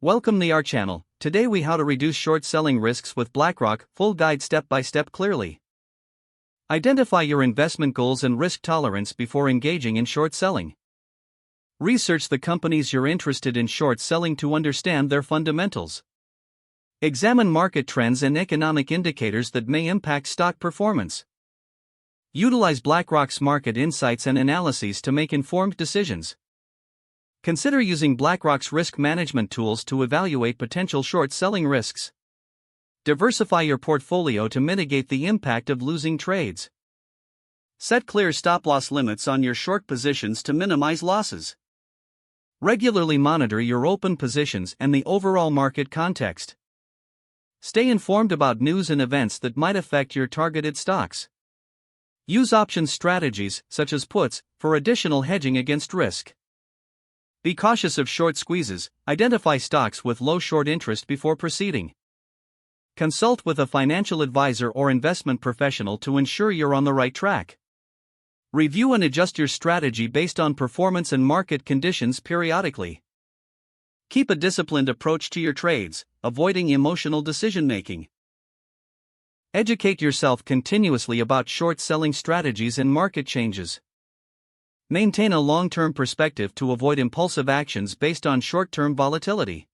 Welcome to our channel. Today we how to reduce short selling risks with BlackRock, full guide step by step clearly. Identify your investment goals and risk tolerance before engaging in short selling. Research the companies you're interested in short selling to understand their fundamentals. Examine market trends and economic indicators that may impact stock performance. Utilize BlackRock's market insights and analyses to make informed decisions. Consider using BlackRock's risk management tools to evaluate potential short selling risks. Diversify your portfolio to mitigate the impact of losing trades. Set clear stop-loss limits on your short positions to minimize losses. Regularly monitor your open positions and the overall market context. Stay informed about news and events that might affect your targeted stocks. Use options strategies, such as puts, for additional hedging against risk. Be cautious of short squeezes. Identify stocks with low short interest before proceeding. Consult with a financial advisor or investment professional to ensure you're on the right track. Review and adjust your strategy based on performance and market conditions periodically. Keep a disciplined approach to your trades, avoiding emotional decision-making. Educate yourself continuously about short selling strategies and market changes. Maintain a long-term perspective to avoid impulsive actions based on short-term volatility.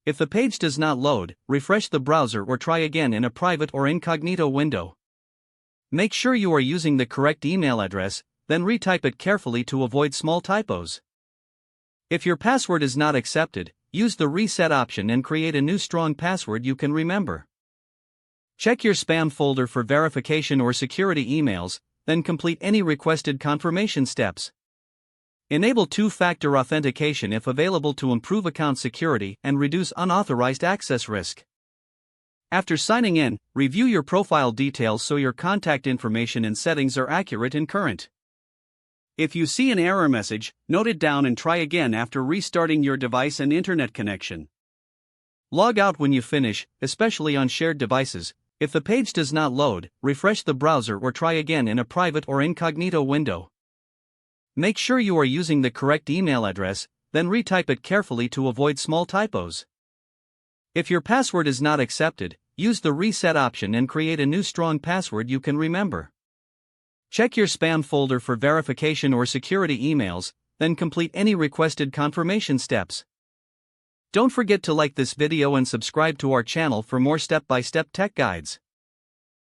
If the page does not load, refresh the browser or try again in a private or incognito window. Make sure you are using the correct email address, then retype it carefully to avoid small typos. If your password is not accepted, use the reset option and create a new strong password you can remember. Check your spam folder for verification or security emails, then complete any requested confirmation steps. Enable two-factor authentication if available to improve account security and reduce unauthorized access risk. After signing in, review your profile details so your contact information and settings are accurate and current. If you see an error message, note it down and try again after restarting your device and internet connection. Log out when you finish, especially on shared devices. If the page does not load, refresh the browser or try again in a private or incognito window. Make sure you are using the correct email address, then retype it carefully to avoid small typos. If your password is not accepted, use the reset option and create a new strong password you can remember. Check your spam folder for verification or security emails, then complete any requested confirmation steps. Don't forget to like this video and subscribe to our channel for more step-by-step tech guides.